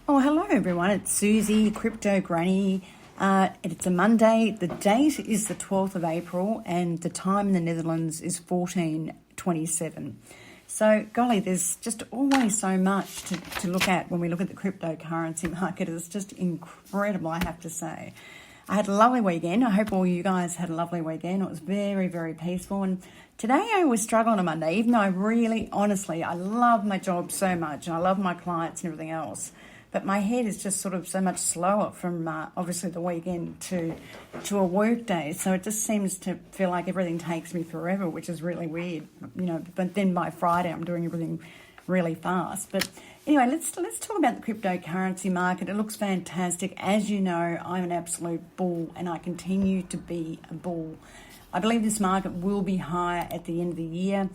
Oh, hello everyone. It's Susie, Crypto Granny. It's a Monday. The date is the 12th of April and the time in the Netherlands is 14:27. So, golly, there's just always so much to look at when we look at the cryptocurrency market. It's just incredible, I have to say. I had a lovely weekend. I hope all you guys had a lovely weekend. It was very, very peaceful. And today I was struggling on a Monday, even though I really, honestly, I love my job so much and I love my clients and everything else. But my head is just sort of so much slower from obviously the weekend to a work day. So it just seems to feel like everything takes me forever, which is really weird, But then by Friday, I'm doing everything really fast. But anyway, let's talk about the cryptocurrency market. It looks fantastic. As you know, I'm an absolute bull, and I continue to be a bull. I believe this market will be higher at the end of the year,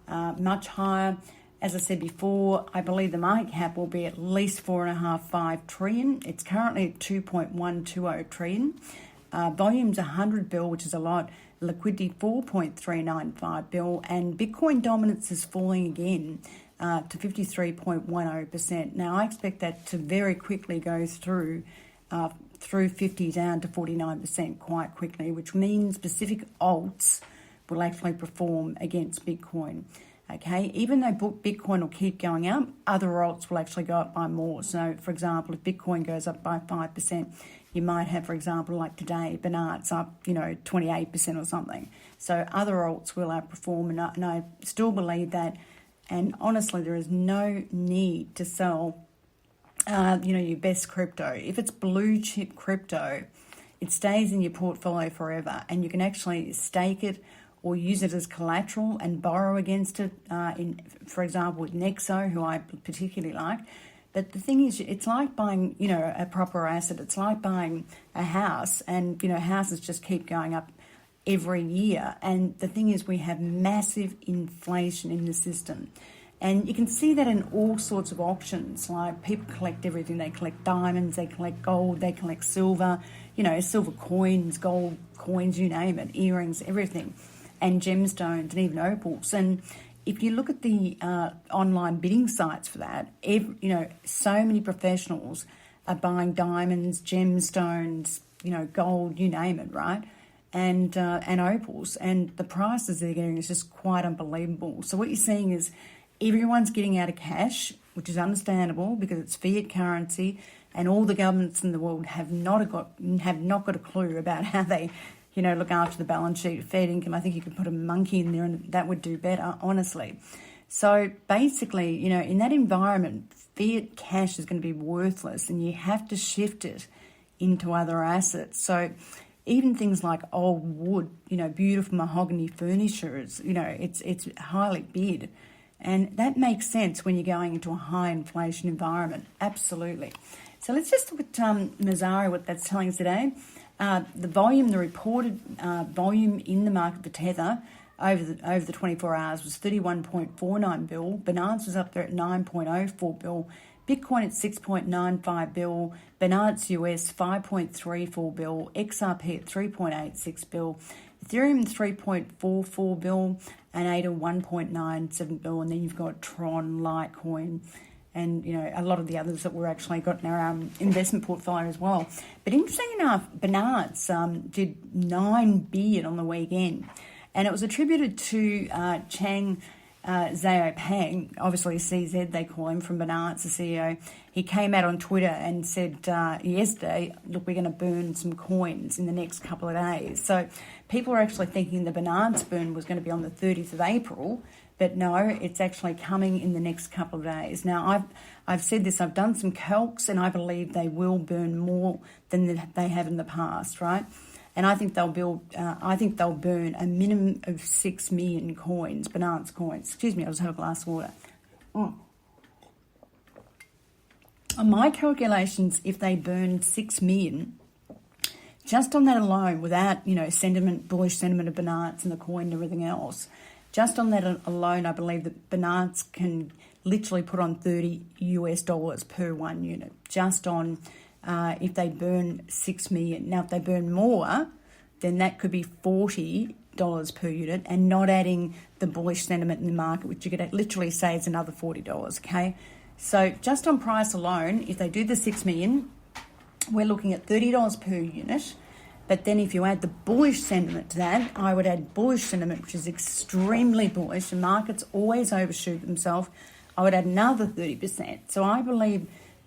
much higher. As I said before, I believe the market cap will be at least 4.5 trillion. It's currently at 2.120 trillion. Volume's 100 bill, which is a lot. Liquidity 4.395 bill, and Bitcoin dominance is falling again to 53.10%. Now I expect that to very quickly go through 50 down to 49% quite quickly, which means specific alts will actually perform against Bitcoin. Okay, even though Bitcoin will keep going up, other alts will actually go up by more. So, for example, if Bitcoin goes up by 5%, you might have, for example, like today, Binance up, 28% or something. So other alts will outperform, and I still believe that. And honestly, there is no need to sell, your best crypto. If it's blue chip crypto, it stays in your portfolio forever, and you can actually stake it or use it as collateral and borrow against it, for example, with Nexo, who I particularly like. But the thing is, it's like buying, a proper asset. It's like buying a house, and, houses just keep going up every year. And the thing is, we have massive inflation in the system. And you can see that in all sorts of auctions. Like, people collect everything. They collect diamonds, they collect gold, they collect silver, silver coins, gold coins, you name it, earrings, everything. And gemstones and even opals. And if you look at the online bidding sites for that, so many professionals are buying diamonds, gemstones, gold, you name it, right? And opals. And the prices they're getting is just quite unbelievable. So what you're seeing is everyone's getting out of cash, which is understandable because it's fiat currency, and all the governments in the world have not got a clue about how they look after the balance sheet, Fed income. I think you could put a monkey in there and that would do better, honestly. So basically, in that environment, fiat cash is going to be worthless and you have to shift it into other assets. So even things like old wood, beautiful mahogany furniture, it's highly bid. And that makes sense when you're going into a high inflation environment. Absolutely. So let's just look at Mazzari, what that's telling us today. The reported volume in the market for Tether over the 24 hours was 31.49 bill. Binance was up there at 9.04 bill. Bitcoin at 6.95 bill. Binance US 5.34 bill. XRP at 3.86 bill. Ethereum 3.44 bill. And ADA 1.97 bill. And then you've got Tron, Litecoin, and a lot of the others that we're actually got in our investment portfolio as well. But interesting enough, Binance did 9 billion on the weekend, and it was attributed to Chang Xiaoping, obviously CZ they call him, from Binance, the CEO. He came out on Twitter and said yesterday, look, we're going to burn some coins in the next couple of days. So people are actually thinking the Binance burn was going to be on the 30th of April, but no, it's actually coming in the next couple of days. Now, I've said this, I've done some calcs, and I believe they will burn more than they have in the past, right? And I think they'll burn a minimum of 6 million coins, Binance coins. Excuse me, I'll just have a glass of water. On my calculations, if they burn 6 million, just on that alone, without, bullish sentiment of Binance and the coin and everything else, just on that alone, I believe that Binance can literally put on $30 per 1 unit, just on if they burn 6 million. Now, if they burn more, then that could be $40 per unit, and not adding the bullish sentiment in the market, which you could literally say is another $40, okay? So just on price alone, if they do the 6 million, we're looking at $30 per unit. But then if you add the bullish sentiment to that, I would add bullish sentiment, which is extremely bullish, and markets always overshoot themselves. I would add another 30%. So I believe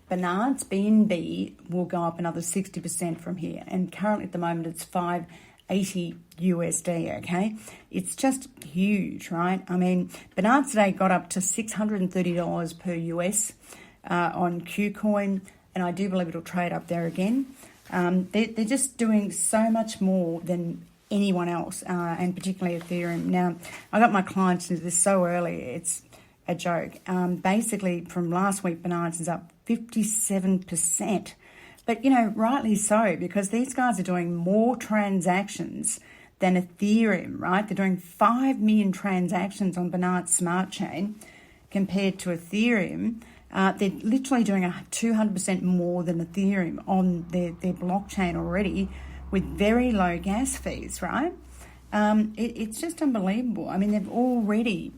Bernard's BNB will go up another 60% from here. And currently at the moment it's 580 USD, okay? It's just huge, right? I mean, Bernard today got up to $630 per US on Qcoin, and I do believe it'll trade up there again. They're just doing so much more than anyone else, and particularly Ethereum. Now, I got my clients into this so early, it's a joke. Basically, from last week, Bernard's is up 57%. But, rightly so, because these guys are doing more transactions than Ethereum, right? They're doing 5 million transactions on Bernard's smart chain compared to Ethereum. They're literally doing 200% more than Ethereum on their blockchain already with very low gas fees, right? It's just unbelievable. I mean, they've already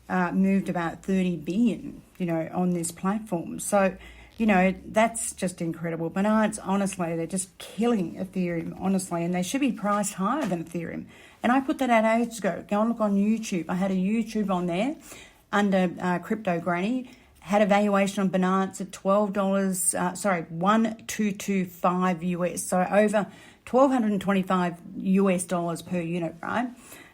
moved about 30 billion, on this platform. So, that's just incredible. Bernard's, honestly, they're just killing Ethereum, honestly, and they should be priced higher than Ethereum. And I put that out ages ago. Go and look on YouTube. I had a YouTube on there under Crypto Granny. Had a valuation on Bernard's at $1225 US, so over $1,225 US dollars per unit, right?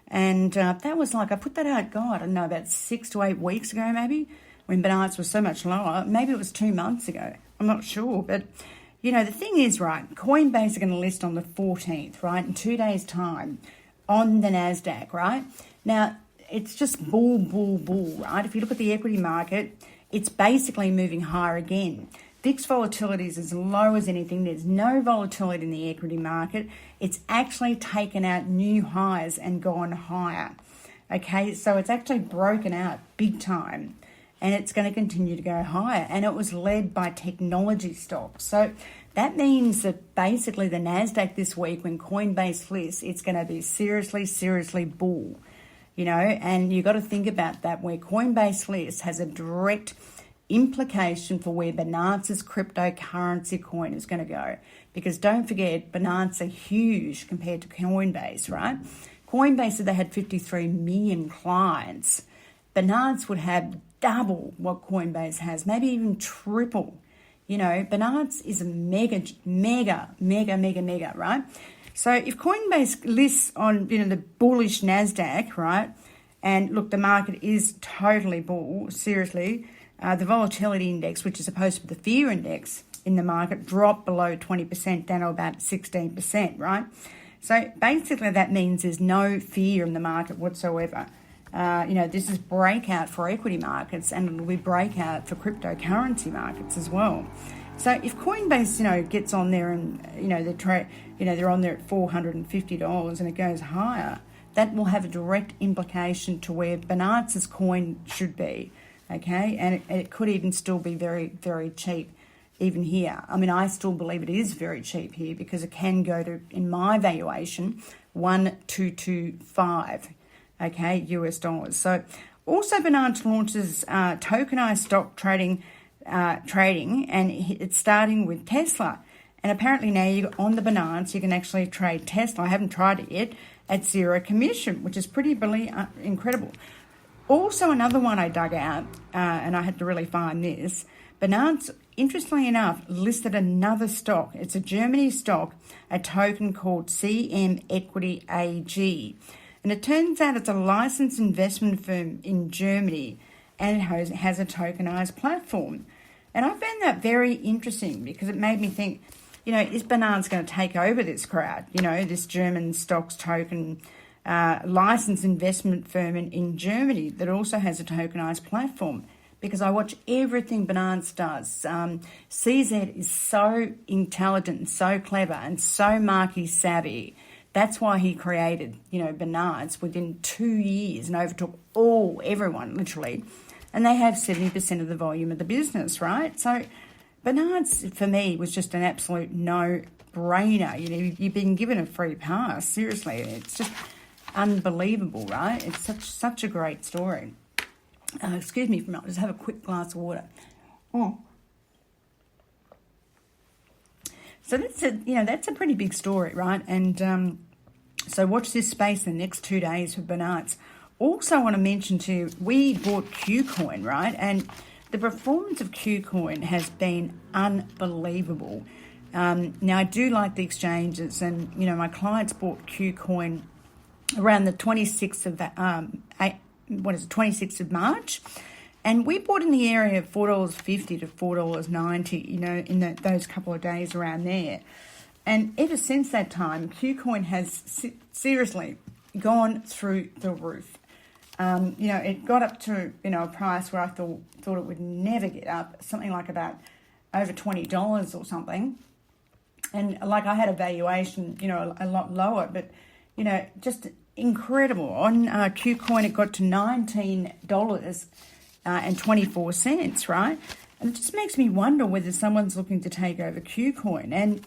And that was like, I put that out, God, I don't know, about 6 to 8 weeks ago maybe, when Bernard's was so much lower. Maybe it was 2 months ago. I'm not sure. But, the thing is, right, Coinbase are going to list on the 14th, right, in 2 days' time on the Nasdaq, right? Now, it's just bull, right? If you look at the equity market, it's basically moving higher again. VIX volatility is as low as anything. There's no volatility in the equity market. It's actually taken out new highs and gone higher. Okay, so it's actually broken out big time, and it's going to continue to go higher. And it was led by technology stocks. So that means that basically the Nasdaq this week, when Coinbase lists, it's going to be seriously bull. And you've got to think about that, where Coinbase lists has a direct implication for where Bernard's cryptocurrency coin is going to go. Because don't forget, Bernard's are huge compared to Coinbase, right? Coinbase said they had 53 million clients. Bernard's would have double what Coinbase has, maybe even triple. Bernard's is a mega, right? So if Coinbase lists on, the bullish Nasdaq, right, and look, the market is totally bull, seriously, the volatility index, which is supposed to be the fear index in the market, dropped below 20%, down to about 16%, right? So basically that means there's no fear in the market whatsoever. This is breakout for equity markets, and it'll be breakout for cryptocurrency markets as well. So if Coinbase, gets on there and, they're on there at $450 and it goes higher, that will have a direct implication to where Bernard's coin should be, okay? And it could even still be very, very cheap even here. I mean, I still believe it is very cheap here because it can go to, in my valuation, 1,225, okay, US dollars. So also Bernard's launches tokenized stock trading, and it's starting with Tesla. And apparently now on the Bernard's, you can actually trade Tesla. I haven't tried it yet, at zero commission, which is pretty incredible. Also, another one I dug out, and I had to really find this, Bernard's, interestingly enough, listed another stock. It's a Germany stock, a token called CM Equity AG. And it turns out it's a licensed investment firm in Germany, and it has a tokenized platform. And I found that very interesting because it made me think, is Bernard's going to take over this crowd? This German stocks token licensed investment firm in Germany that also has a tokenized platform. Because I watch everything Bernard's does. CZ is so intelligent and so clever and so market savvy. That's why he created, Bernard's within 2 years and overtook everyone, literally. And they have 70% of the volume of the business, right? So Bernard's, for me, was just an absolute no-brainer. You've been given a free pass. Seriously, it's just unbelievable, right? It's such a great story. Excuse me for a minute. Just have a quick glass of water. Oh. So that's a pretty big story, right? And so watch this space the next 2 days for Bernards. Also want to mention too, we bought Qcoin, right? And the performance of Qcoin has been unbelievable. Now I do like the exchanges, and my clients bought Qcoin around the 26th of 26th of March. And we bought in the area of $4.50 to $4.90, in those couple of days around there. And ever since that time, Qcoin has seriously gone through the roof. It got up to, a price where I thought it would never get up, something like about over $20 or something. And like I had a valuation, a lot lower, but, just incredible. On Qcoin, it got to $19 and 24 cents, right? And it just makes me wonder whether someone's looking to take over Qcoin. And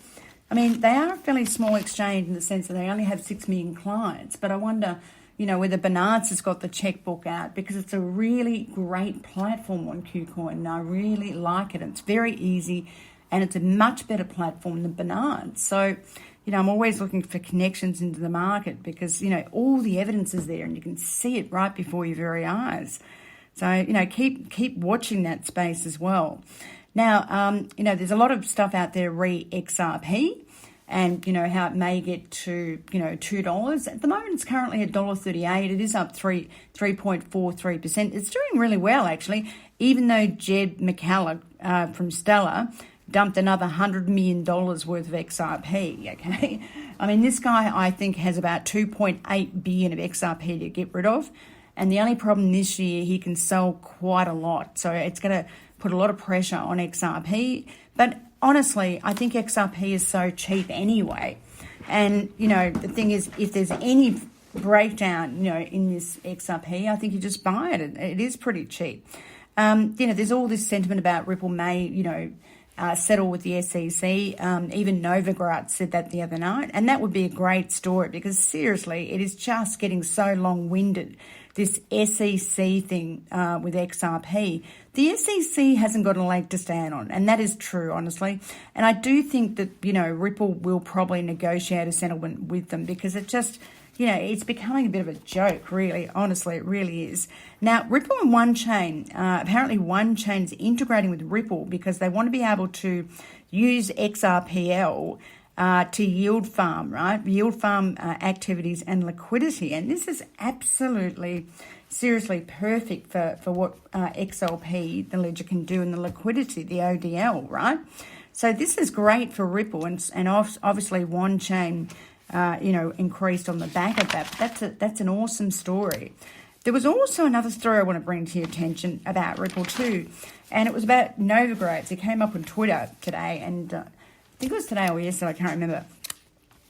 I mean, they are a fairly small exchange in the sense that they only have 6 million clients, but I wonder, whether Bernards has got the checkbook out, because it's a really great platform on Qcoin, and I really like it. It's very easy, and it's a much better platform than Bernards. So, I'm always looking for connections into the market because, all the evidence is there and you can see it right before your very eyes. So, keep watching that space as well. Now, there's a lot of stuff out there re-XRP and, how it may get to, $2. At the moment, it's currently $1.38. It is up 3.43%. It's doing really well, actually, even though Jed McCullough from Stellar dumped another $100 million worth of XRP, okay? I mean, this guy, I think, has about 2.8 billion of XRP to get rid of. And the only problem this year, he can sell quite a lot. So it's going to put a lot of pressure on XRP. But honestly, I think XRP is so cheap anyway. And, the thing is, if there's any breakdown, in this XRP, I think you just buy it. It is pretty cheap. There's all this sentiment about Ripple may, settle with the SEC. Even Novogratz said that the other night. And that would be a great story because, seriously, it is just getting so long-winded, this SEC thing with XRP. The SEC hasn't got a leg to stand on, and that is true, honestly. And I do think that, Ripple will probably negotiate a settlement with them because it just, it's becoming a bit of a joke, really. Honestly, it really is. Now, Ripple and Wanchain, apparently Wanchain is integrating with Ripple because they want to be able to use XRPL to yield farm, right? Yield farm activities and liquidity. And this is absolutely, seriously perfect for what XLP, the ledger, can do, and the liquidity, the ODL, right? So this is great for Ripple, and obviously Wanchain, increased on the back of that. That's an awesome story. There was also another story I want to bring to your attention about Ripple too, and it was about Novogratz. It came up on Twitter today, and I think it was today or yesterday, I can't remember.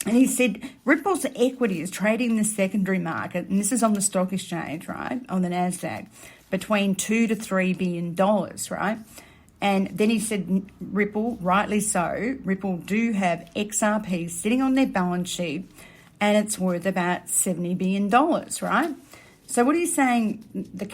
And he said Ripple's equity is trading in the secondary market, and this is on the stock exchange, right, on the Nasdaq, between $2 to $3 billion, right? And then he said Ripple, rightly so, Ripple do have XRP sitting on their balance sheet, and it's worth about $70 billion, right? So what he's saying, the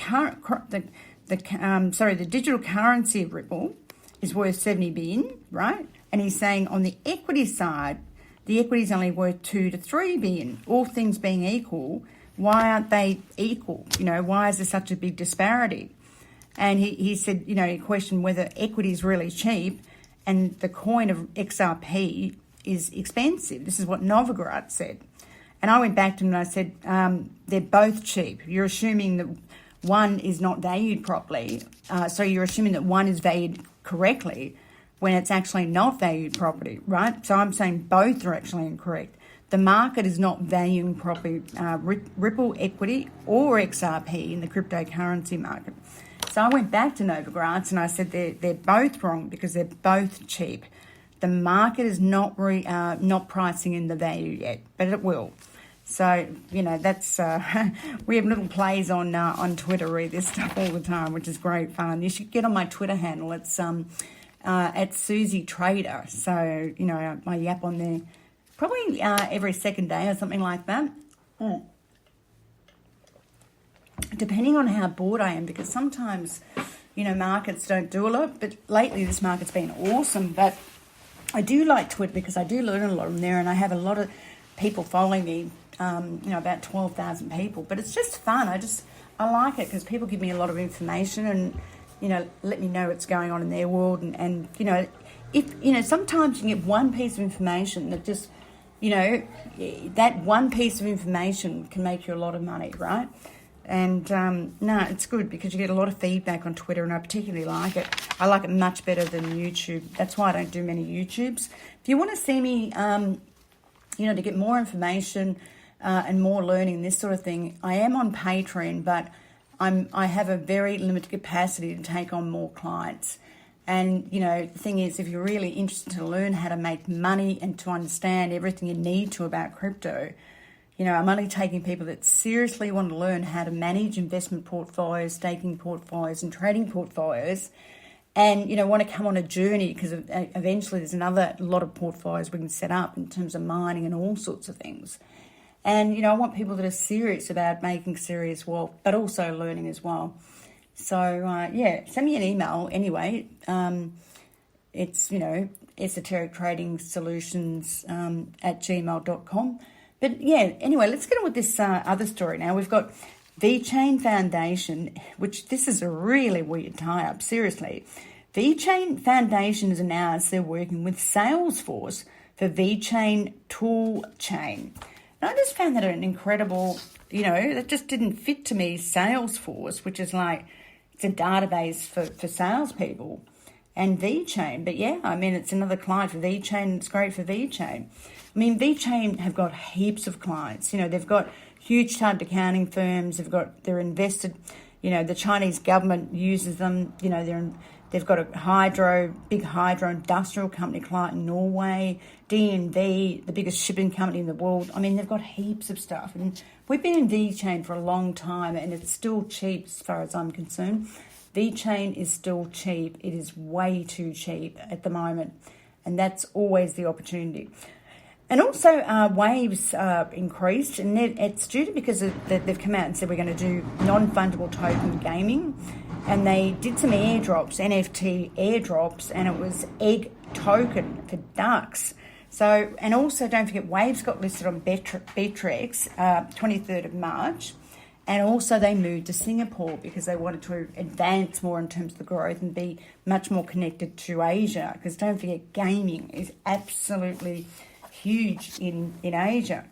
digital currency of Ripple is worth $70 billion, right? And he's saying on the equity side, the equity is only worth $2 to $3 billion. All things being equal, why aren't they equal? Why is there such a big disparity? And he said, he questioned whether equity is really cheap and the coin of XRP is expensive. This is what Novogratz said. And I went back to him and I said, they're both cheap. You're assuming that one is not valued properly. So you're assuming that one is valued correctly when it's actually not valued properly, right? So I'm saying both are actually incorrect. The market is not valuing properly Ripple equity or XRP in the cryptocurrency market. So I went back to Novogratz and I said they're both wrong because they're both cheap. The market is not pricing in the value yet, but it will. So, that's we have little plays on Twitter, read this stuff all the time, which is great fun. You should get on my Twitter handle. It's at Susie Trader. So, I yap on there probably every second day or something like that. Depending on how bored I am, because sometimes, markets don't do a lot, but lately this market's been awesome. But I do like Twitter because I do learn a lot from there, and I have a lot of people following me, about 12,000 people. But it's just fun. I like it because people give me a lot of information and, let me know what's going on in their world. And if, sometimes you can get one piece of information that just, that one piece of information can make you a lot of money, right? And no, it's good because you get a lot of feedback on Twitter, and I particularly like it. I like it much better than YouTube. That's why I don't do many YouTubes. If you want to see me, to get more information and more learning, this sort of thing, I am on Patreon, but I have a very limited capacity to take on more clients. And, the thing is, if you're really interested to learn how to make money and to understand everything you need to about crypto, I'm only taking people that seriously want to learn how to manage investment portfolios, staking portfolios and trading portfolios, and, want to come on a journey because eventually there's another lot of portfolios we can set up in terms of mining and all sorts of things. And, I want people that are serious about making serious wealth, but also learning as well. So, send me an email anyway. It's, esoteric trading solutions at gmail.com. But anyway, let's get on with this other story now. We've got VeChain Foundation, which this is a really weird tie-up, seriously. VeChain Foundation has announced they're working with SalesForce for VeChain tool chain. And I just found that an incredible, that just didn't fit to me, SalesForce, which is like, it's a database for salespeople, and VeChain. But it's another client for VeChain. It's great for VeChain. VeChain have got heaps of clients. They've got huge chartered accounting firms. They're invested. The Chinese government uses them. They've got a big hydro industrial company client in Norway. DNV, the biggest shipping company in the world. They've got heaps of stuff. And we've been in VeChain for a long time, and it's still cheap as far as I'm concerned. VeChain is still cheap. It is way too cheap at the moment, and that's always the opportunity. And also, Waves increased, and it's due to because they've come out and said we're going to do non-fungible token gaming, and they did some airdrops, NFT airdrops, and it was egg token for ducks. So, and also don't forget, Waves got listed on Betrex 23rd of March, and also they moved to Singapore because they wanted to advance more in terms of the growth and be much more connected to Asia. Because don't forget, gaming is absolutely huge in Asia.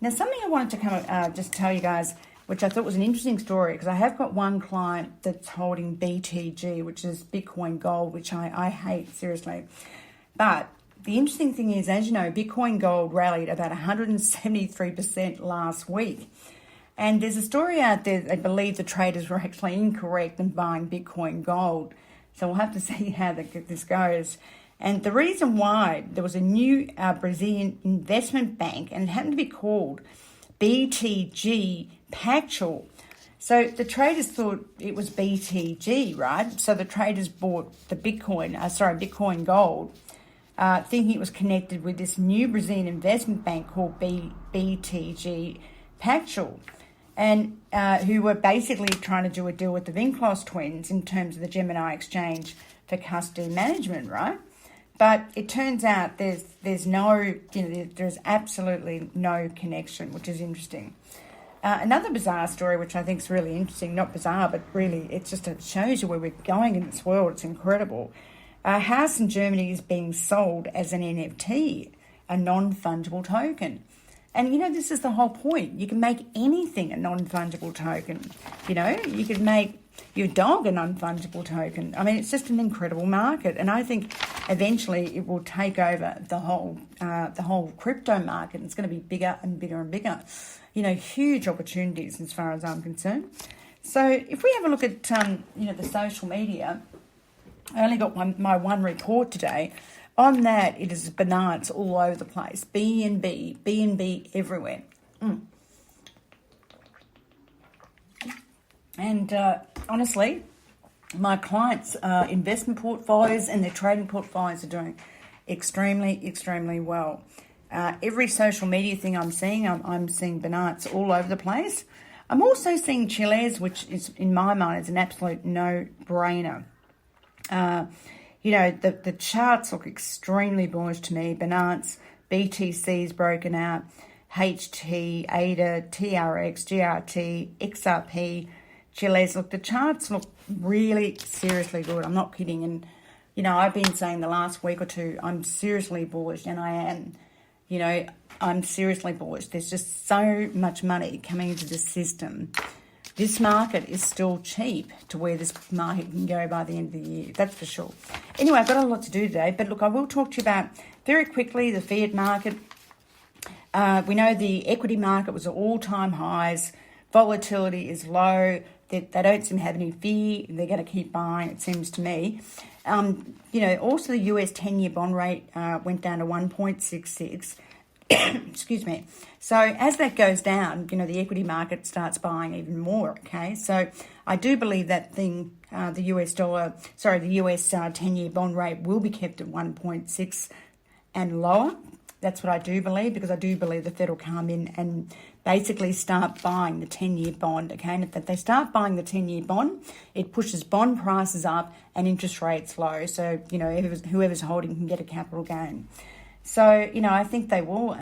Now, something I wanted to just tell you guys, which I thought was an interesting story, because I have got one client that's holding BTG, which is Bitcoin Gold, which I hate, seriously. But the interesting thing is, as you know, Bitcoin Gold rallied about 173% last week. And there's a story out there that I believe the traders were actually incorrect in buying Bitcoin Gold. So we'll have to see how this goes. And the reason why, there was a new Brazilian investment bank, and it happened to be called BTG Pactual. So the traders thought it was BTG, right? So the traders bought the Bitcoin Gold, thinking it was connected with this new Brazilian investment bank called BTG Pactual, and who were basically trying to do a deal with the Winklevoss twins in terms of the Gemini exchange for custody management, right? But it turns out there's absolutely no connection, which is interesting. Another bizarre story, which I think is really interesting, not bizarre, but really it shows you where we're going in this world. It's incredible. A house in Germany is being sold as an NFT, a non-fungible token. And, this is the whole point. You can make anything a non-fungible token. You could make your dog a non-fungible token. It's just an incredible market. And I think eventually it will take over the whole crypto market. It's going to be bigger and bigger and bigger. Huge opportunities as far as I'm concerned. So if we have a look at, the social media, I only got my one report today. On that, it is bananas all over the place. BNB everywhere. And honestly, my clients' investment portfolios and their trading portfolios are doing extremely, extremely well. Every social media thing I'm seeing bananas all over the place. I'm also seeing Chiles, which is, in my mind, is an absolute no-brainer. The charts look extremely bullish to me. Binance, BTC's broken out, HT, ADA, TRX, GRT, XRP, Chiles. Look, the charts look really seriously good. I'm not kidding. And, I've been saying the last week or two, I'm seriously bullish, and I am. I'm seriously bullish. There's just so much money coming into the system. This market is still cheap to where this market can go by the end of the year. That's for sure. Anyway, I've got a lot to do today. But look, I will talk to you about very quickly the fiat market. We know the equity market was at all-time highs. Volatility is low. They don't seem to have any fear. They're going to keep buying, it seems to me. Also the US 10-year bond rate went down to 1.66. Excuse me. So as that goes down, the equity market starts buying even more, okay? So I do believe that the US 10-year bond rate will be kept at 1.6 and lower. That's what I do believe, because I do believe the Fed will come in and basically start buying the 10-year bond, okay? And if they start buying the 10-year bond, it pushes bond prices up and interest rates low. So, whoever's holding can get a capital gain. So, I think they will,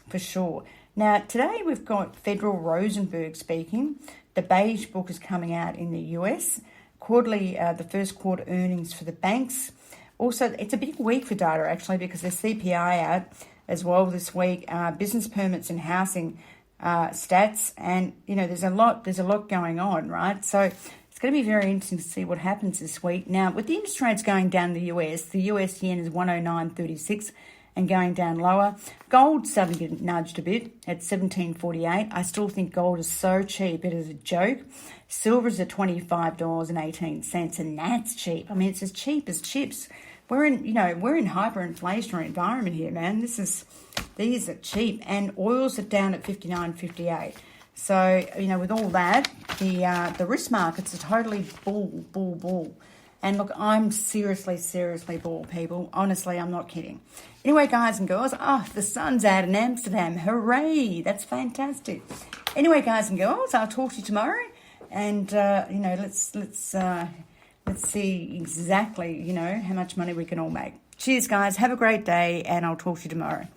for sure. Now, today we've got Federal Rosenberg speaking. The Beige Book is coming out in the US. Quarterly, the first quarter earnings for the banks. Also, it's a big week for data, actually, because there's CPI out as well this week, business permits and housing stats, and, there's a lot going on, right? So it's going to be very interesting to see what happens this week. Now, with the interest rates going down in the US yen is 109.36 and going down lower. Gold's starting to get nudged a bit at 17.48. I still think gold is so cheap, it is a joke. Silver's at $25.18, and that's cheap. I mean, it's as cheap as chips. We're in hyperinflationary environment here, man. These are cheap, and oils are down at 59.58. So, with all that, the risk markets are totally bull. And look, I'm seriously bull, people. Honestly, I'm not kidding. Anyway, guys and girls, the sun's out in Amsterdam. Hooray! That's fantastic. Anyway, guys and girls, I'll talk to you tomorrow, and let's see exactly how much money we can all make. Cheers, guys. Have a great day, and I'll talk to you tomorrow.